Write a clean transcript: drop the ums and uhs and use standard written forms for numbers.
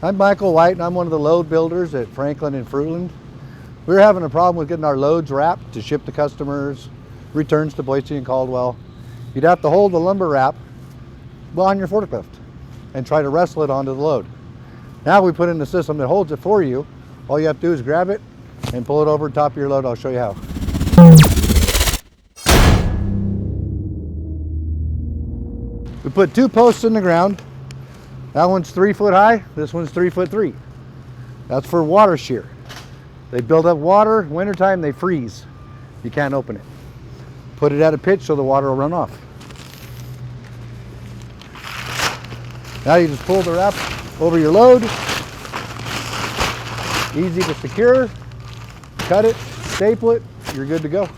I'm Michael White, and I'm one of the load builders at Franklin and Fruitland. We were having a problem with getting our loads wrapped to ship to customers, returns to Boise and Caldwell. You'd have to hold the lumber wrap on your forklift and try to wrestle it onto the load. Now we put in the system that holds it for you. All you have to do is grab it and pull it over the top of your load. I'll show you how. We put 2 posts in the ground. That one's 3 foot high, this one's 3 foot 3. That's for water shear. They build up water, wintertime they freeze. You can't open it. Put it at a pitch so the water will run off. Now you just pull the wrap over your load. Easy to secure. Cut it, staple it, you're good to go.